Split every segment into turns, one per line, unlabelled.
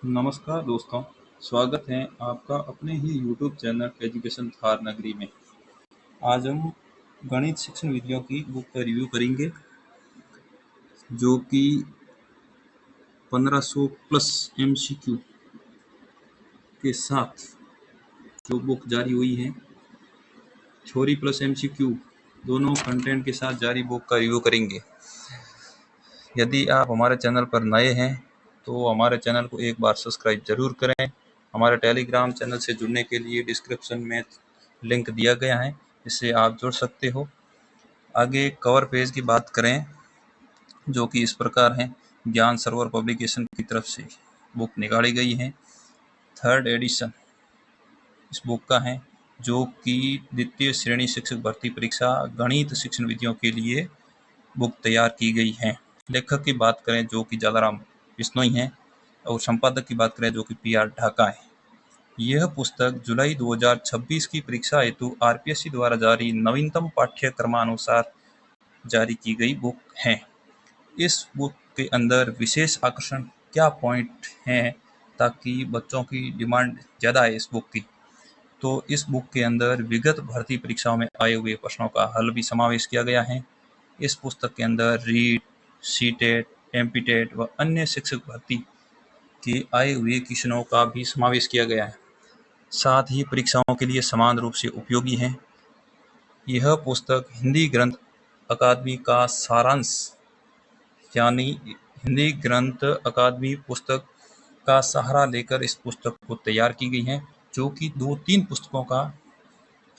नमस्कार दोस्तों, स्वागत है आपका अपने ही यूट्यूब चैनल एजुकेशन थार नगरी में। आज हम गणित शिक्षण विधियों की बुक का रिव्यू करेंगे, जो कि 1500 प्लस एमसीक्यू के साथ जो बुक जारी हुई है। थ्योरी प्लस एमसीक्यू दोनों कंटेंट के साथ जारी बुक का रिव्यू करेंगे। यदि आप हमारे चैनल पर नए हैं तो हमारे चैनल को एक बार सब्सक्राइब जरूर करें। हमारे टेलीग्राम चैनल से जुड़ने के लिए डिस्क्रिप्शन में लिंक दिया गया है, इससे आप जुड़ सकते हो। आगे कवर पेज की बात करें, जो कि इस प्रकार है। ज्ञान सरोवर पब्लिकेशन की तरफ से बुक निकाली गई है। 3rd एडिशन इस बुक का है, जो कि द्वितीय श्रेणी शिक्षक भर्ती परीक्षा गणित शिक्षण विधियों के लिए बुक तैयार की गई है। लेखक की बात करें जो कि जालाराम बिश्नोई हैं, और संपादक की बात करें जो कि PR ढाका है। यह पुस्तक जुलाई 2026 की परीक्षा हेतु RPSC द्वारा जारी नवीनतम पाठ्यक्रमानुसार जारी की गई बुक है। इस बुक के अंदर विशेष आकर्षण क्या पॉइंट हैं, ताकि बच्चों की डिमांड ज़्यादा है इस बुक की। तो इस बुक के अंदर विगत भर्ती परीक्षाओं में आए हुए प्रश्नों का हल भी समावेश किया गया है। इस पुस्तक के अंदर रीट, सीटेट, एमपीटेट व अन्य शिक्षक भर्ती के आए हुए क्वेश्चनों का भी समावेश किया गया है। साथ ही परीक्षाओं के लिए समान रूप से उपयोगी है। यह पुस्तक हिंदी ग्रंथ अकादमी का सारांश, यानी हिंदी ग्रंथ अकादमी पुस्तक का सहारा लेकर इस पुस्तक को तैयार की गई है, जो कि 2-3 पुस्तकों का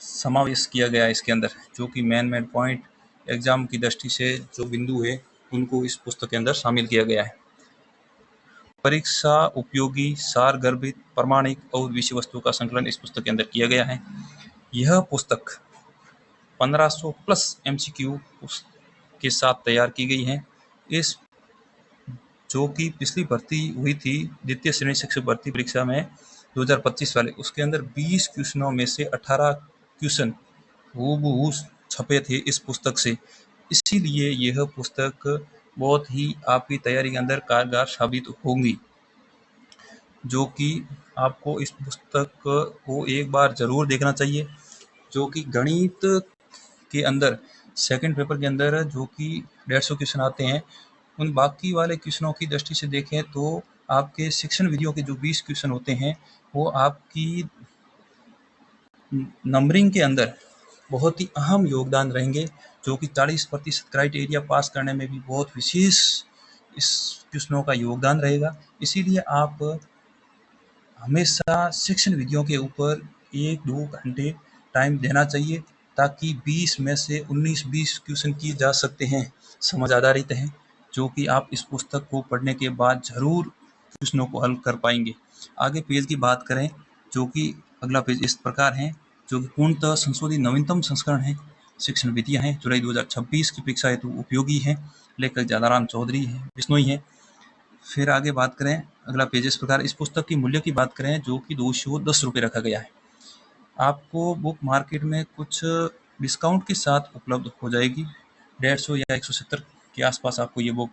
समावेश किया गया है इसके अंदर, जो कि मेन पॉइंट एग्जाम की दृष्टि से जो बिंदु है उनको इस पुस्तक के अंदर शामिल किया गया है। परीक्षा उपयोगी, सार गर्भित, प्रमाणिक और विषय वस्तु का संकलन इस पुस्तक के अंदर किया गया है। यह पुस्तक 1500 प्लस एमसीक्यू के साथ तैयार की गई है। इस जो कि पिछली भर्ती हुई थी द्वितीय श्रेणी शिक्षक भर्ती परीक्षा में 2025 वाले, उसके अंदर 20 क्वेश्चनों में से 18 क्वेश्चन हूबहू छपे थे इस पुस्तक से। इसीलिए यह पुस्तक बहुत ही आपकी तैयारी के अंदर कारगर साबित होंगी, जो कि आपको इस पुस्तक को एक बार ज़रूर देखना चाहिए। जो कि गणित के अंदर सेकंड पेपर के अंदर जो कि 150 क्वेश्चन आते हैं, उन बाकी वाले क्वेश्चनों की दृष्टि से देखें तो आपके शिक्षण विधियों के जो 20 क्वेश्चन होते हैं, वो आपकी नंबरिंग के अंदर बहुत ही अहम योगदान रहेंगे, जो कि 40% क्राइटेरिया पास करने में भी बहुत विशेष इस क्वेश्चनों का योगदान रहेगा। इसीलिए आप हमेशा शिक्षण विधियों के ऊपर 1-2 घंटे टाइम देना चाहिए, ताकि 20 में से 19-20 क्वेश्चन किए जा सकते हैं, समझ आधारित हैं, जो कि आप इस पुस्तक को पढ़ने के बाद ज़रूर क्वेश्चनों को हल कर पाएंगे। आगे पेज की बात करें, जो कि अगला पेज इस प्रकार है, जो कि पूर्णतः संशोधित नवीनतम संस्करण है। शिक्षण विधियाँ हैं, जुलाई 2026 की परीक्षा हेतु उपयोगी है। लेखक जालाराम चौधरी है, बिश्नोई है। फिर आगे बात करें, अगला पेज इस प्रकार, इस पुस्तक की मूल्य की बात करें, जो कि 210 रुपये रखा गया है। आपको बुक मार्केट में कुछ डिस्काउंट के साथ उपलब्ध हो जाएगी। 150 या 170 के आसपास आपको ये बुक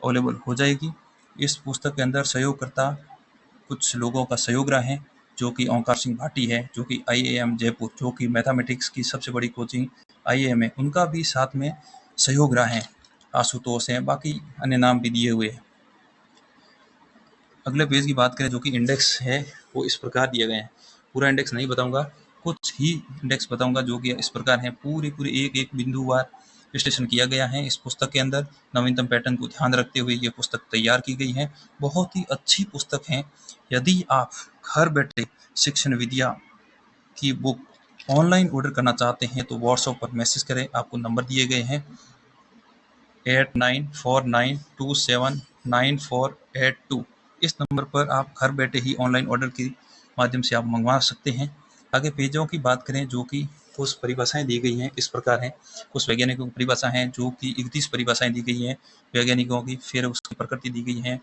अवेलेबल हो जाएगी। इस पुस्तक के अंदर सहयोगकर्ता कुछ लोगों का सहयोग रहा है, जो कि ओंकार सिंह भाटी है, जो कि IIM जयपुर, जो कि मैथमेटिक्स की सबसे बड़ी कोचिंग IIM है, उनका भी साथ में सहयोग रहा है। आशुतोष हैं, बाकी अन्य नाम भी दिए हुए हैं। अगले पेज की बात करें, जो कि इंडेक्स है, वो इस प्रकार दिए गए हैं। पूरा इंडेक्स नहीं बताऊंगा, कुछ ही इंडेक्स बताऊंगा, जो कि इस प्रकार है। पूरे एक बिंदुवार विश्लेषण किया गया है इस पुस्तक के अंदर। नवीनतम पैटर्न को ध्यान रखते हुए ये पुस्तक तैयार की गई है। बहुत ही अच्छी पुस्तक है। यदि आप घर बैठे शिक्षण विद्या की बुक ऑनलाइन ऑर्डर करना चाहते हैं तो व्हाट्सएप पर मैसेज करें, आपको नंबर दिए गए हैं 8949279482। इस नंबर पर आप घर बैठे ही ऑनलाइन ऑर्डर के माध्यम से आप मंगवा सकते हैं। आगे पेजों की बात करें, जो कि कुछ परिभाषाएं दी गई हैं इस प्रकार हैं। कुछ वैज्ञानिकों की परिभाषा हैं, जो कि 31 परिभाषाएं दी गई हैं वैज्ञानिकों की, फिर उसकी प्रकृति दी गई है।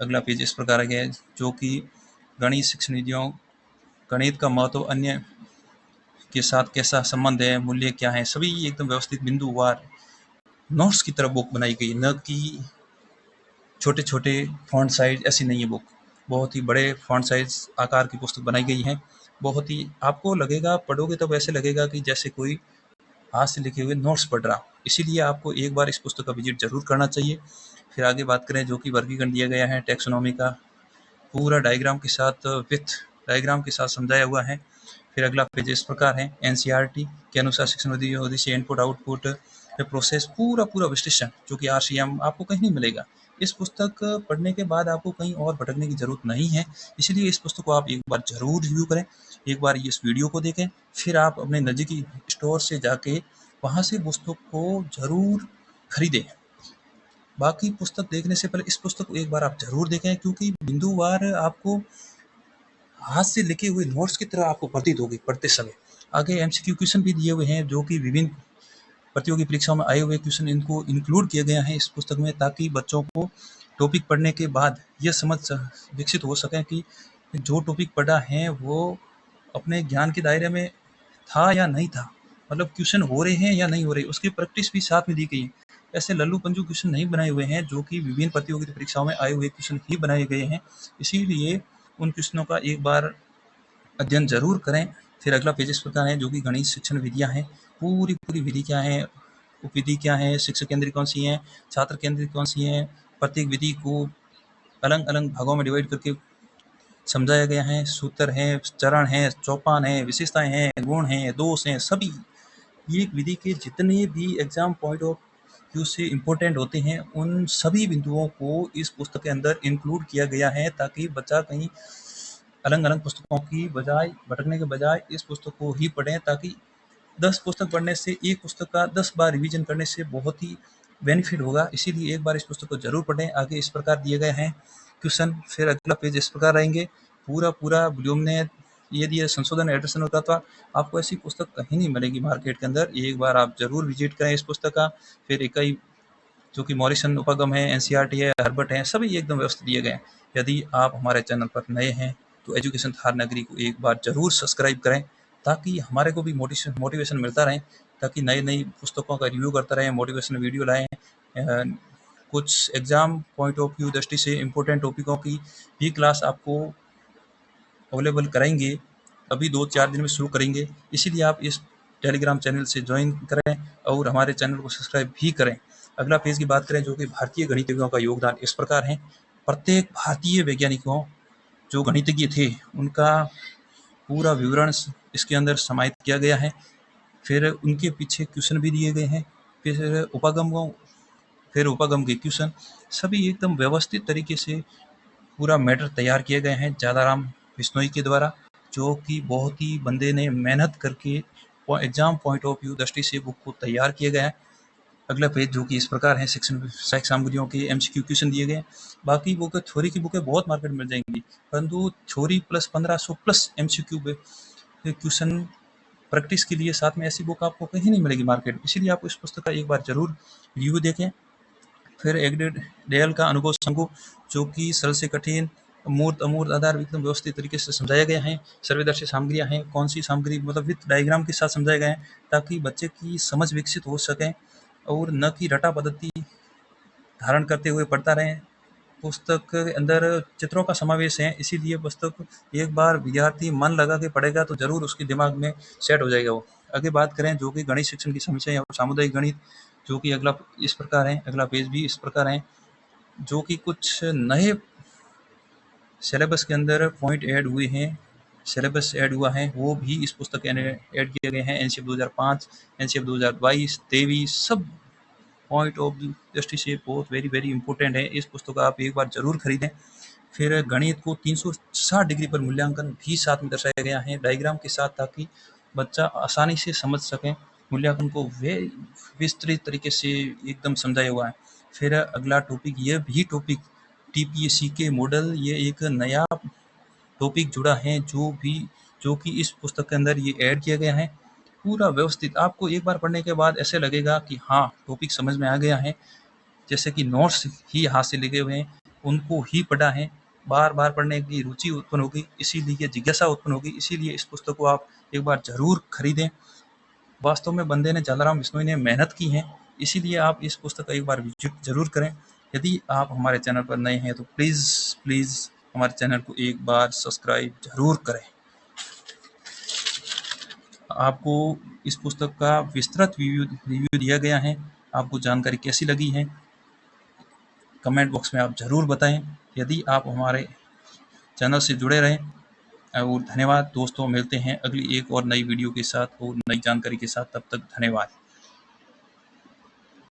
अगला पेज इस प्रकार है, जो कि गणित शिक्षण विधियों, गणित का महत्व, अन्य के साथ कैसा संबंध है, मूल्य क्या है, सभी एकदम व्यवस्थित बिंदुवार नोट्स की तरह बुक बनाई गई, न कि छोटे छोटे फॉन्ट साइज ऐसी नहीं है बुक। बहुत ही बड़े फॉन्ट साइज आकार की पुस्तक बनाई गई है। बहुत ही आपको लगेगा, पढ़ोगे तब ऐसे लगेगा कि जैसे कोई हाथ से लिखे हुए नोट्स पढ़ रहा। इसीलिए आपको एक बार इस पुस्तक का विजिट जरूर करना चाहिए। फिर आगे बात करें जो कि वर्गीकरण दिया गया है टैक्सोनॉमी का, पूरा डायग्राम के साथ विथ डायग्राम के साथ समझाया हुआ है। फिर अगला पेज इस प्रकार है, एनसीईआरटी के अनुसार शिक्षण उद्देश्य इनपुट आउटपुट प्रोसेस, पूरा पूरा विश्लेषण जो कि आरसीएम आपको कहीं नहीं मिलेगा। इस पुस्तक पढ़ने के बाद आपको कहीं और भटकने की जरूरत नहीं है, इसलिए इस पुस्तक को आप एक बार जरूर रिव्यू करें, एक बार इस वीडियो को देखें, फिर आप अपने नज़दीकी स्टोर से जाके वहाँ से पुस्तक को जरूर खरीदें। बाकी पुस्तक देखने से पहले इस पुस्तक को एक बार आप जरूर देखें, क्योंकि बिंदुवार आपको हाथ से लिखे हुए नोट्स की तरह आपको प्रतीत होगी पढ़ते समय। आगे एमसीक्यू क्वेश्चन भी दिए हुए हैं जो कि विभिन्न प्रतियोगी परीक्षाओं में आए हुए क्वेश्चन इनको इंक्लूड किया गया है इस पुस्तक में, ताकि बच्चों को टॉपिक पढ़ने के बाद यह समझ विकसित हो सके कि जो टॉपिक पढ़ा है वो अपने ज्ञान के दायरे में था या नहीं था, मतलब क्वेश्चन हो रहे हैं या नहीं हो रहे, उसकी प्रैक्टिस भी साथ में दी गई है। ऐसे लल्लू पंजू क्वेश्चन नहीं बनाए हुए हैं, जो कि विभिन्न प्रतियोगिता परीक्षाओं में आए हुए क्वेश्चन ही बनाए गए हैं। इसीलिए उन क्वेश्चनों का एक बार अध्ययन जरूर करें। फिर अगला पेज इस प्रकार है जो कि गणित शिक्षण विधियां हैं, पूरी पूरी विधि क्या है, उपविधि क्या है, शिक्षक केंद्रित कौन सी है, छात्र केंद्रित कौन सी है, प्रत्येक विधि को अलग अलग भागों में डिवाइड करके समझाया गया है। सूत्र है, चरण है, चौपान है, विशेषताएं हैं, गुण हैं, दोष हैं, सभी ये एक विधि के जितने भी एग्जाम पॉइंट ऑफ व्यू से इम्पोर्टेंट होते हैं उन सभी बिंदुओं को इस पुस्तक के अंदर इंक्लूड किया गया है, ताकि बच्चा कहीं अलग अलग पुस्तकों की बजाय भटकने के बजाय इस पुस्तक को ही पढ़ें, ताकि 10 पुस्तक पढ़ने से एक पुस्तक का 10 बार रिवीजन करने से बहुत ही बेनिफिट होगा। इसीलिए एक बार इस पुस्तक को जरूर पढ़ें। आगे इस प्रकार दिए गए हैं क्वेश्चन। फिर अगला पेज इस प्रकार रहेंगे, पूरा पूरा वॉल्यूम ने ये दिया संशोधन एडिशन होता था। आपको ऐसी पुस्तक कहीं नहीं मिलेगी मार्केट के अंदर, एक बार आप जरूर विजिट करें इस पुस्तक का। फिर इकाई जो कि मॉरिसन उपागम है, एनसीईआरटी है, हर्बर्ट है, सभी एकदम व्यवस्थित दिए गए हैं। यदि आप हमारे चैनल पर नए हैं तो एजुकेशन थार नगरी को एक बार जरूर सब्सक्राइब करें, ताकि हमारे को भी मोटिवेशन मिलता रहे, ताकि नई नई पुस्तकों का रिव्यू करता रहे, मोटिवेशनल वीडियो लाएँ। कुछ एग्जाम पॉइंट ऑफ व्यू दृष्टि से इम्पोर्टेंट टॉपिकों की भी क्लास आपको अवेलेबल कराएंगे, अभी 2-4 दिन में शुरू करेंगे। इसीलिए आप इस टेलीग्राम चैनल से ज्वाइन करें और हमारे चैनल को सब्सक्राइब भी करें। अगला पेज की बात करें जो कि भारतीय गणितज्ञों का योगदान इस प्रकार है। प्रत्येक भारतीय वैज्ञानिकों जो गणितज्ञ थे उनका पूरा विवरण इसके अंदर समाहित किया गया है। फिर उनके पीछे क्वेश्चन भी दिए गए हैं। फिर उपागम के क्वेश्चन सभी एकदम व्यवस्थित तरीके से पूरा मैटर तैयार किए गए हैं जादाराम बिश्नोई के द्वारा, जो कि बहुत ही बंदे ने मेहनत करके एग्जाम पॉइंट ऑफ व्यू दृष्टि से बुक को तैयार किया गया है। अगला पेज जो कि इस प्रकार है, शिक्षण सहायक सामग्रियों के एमसीक्यू क्वेश्चन दिए गए हैं। बाकी बुक थ्योरी की बुकें बहुत मार्केट में मिल जाएंगी, परंतु theory plus 1500 plus MCQ question practice के लिए साथ में ऐसी बुक आपको कहीं नहीं मिलेगी मार्केट में। इसीलिए आप इस पुस्तक का एक बार जरूर रिव्यू देखें। फिर एग्रेड डेल का अनुभव संगु जो कि सरल से कठिन मूर्त अमूर्त आधार एकदम व्यवस्थित तरीके से समझाया गया है। सर्वेदर्शी सामग्रियां हैं, कौन सी सामग्री मतलब विथ डायग्राम के साथ समझाए गए हैं, ताकि बच्चे की समझ विकसित हो सके और न कि रटा पद्धति धारण करते हुए पढ़ता रहें। पुस्तक के अंदर चित्रों का समावेश है, इसीलिए पुस्तक एक बार विद्यार्थी मन लगा के पढ़ेगा तो जरूर उसके दिमाग में सेट हो जाएगा वो। आगे बात करें जो कि गणित शिक्षण की समस्या और सामुदायिक गणित जो कि अगला इस प्रकार है, अगला पेज भी इस प्रकार है, जो कि कुछ नए सिलेबस के अंदर पॉइंट ऐड हुए हैं, सिलेबस ऐड हुआ है वो भी इस पुस्तक के ऐड किए गए हैं। एनसीएफ 2005, एनसीएफ 2022, 23 सब पॉइंट ऑफ दृष्टि से बहुत वेरी वेरी इंपॉर्टेंट है। इस पुस्तक को आप एक बार जरूर खरीदें। फिर गणित को 360 डिग्री पर मूल्यांकन भी साथ में दर्शाया गया है डायग्राम के साथ, ताकि बच्चा आसानी से समझ सके। मूल्यांकन को वे विस्तृत तरीके से एकदम समझाया हुआ है। फिर अगला टॉपिक, ये भी टॉपिक टीपीएससी के मॉडल, ये एक नया टॉपिक जुड़ा है जो कि इस पुस्तक के अंदर ये ऐड किया गया है। पूरा व्यवस्थित आपको एक बार पढ़ने के बाद ऐसे लगेगा कि हाँ टॉपिक समझ में आ गया है, जैसे कि नोट्स ही हाथ से लिखे हुए हैं, उनको ही पढ़ा है, बार बार पढ़ने की रुचि उत्पन्न होगी, इसीलिए जिज्ञासा उत्पन्न होगी। इसीलिए इस पुस्तक को आप एक बार जरूर खरीदें। वास्तव में बंदे ने जादाराम बिश्नोई ने मेहनत की है, इसीलिए आप इस पुस्तक का एक बार विजिट जरूर करें। यदि आप हमारे चैनल पर नए हैं तो प्लीज़ हमारे चैनल को एक बार सब्सक्राइब जरूर करें। आपको इस पुस्तक का विस्तृत रिव्यू दिया गया है। आपको जानकारी कैसी लगी है कमेंट बॉक्स में आप ज़रूर बताएं। यदि आप हमारे चैनल से जुड़े रहें और धन्यवाद दोस्तों, मिलते हैं अगली एक और नई वीडियो के साथ और नई जानकारी के साथ। तब तक धन्यवाद।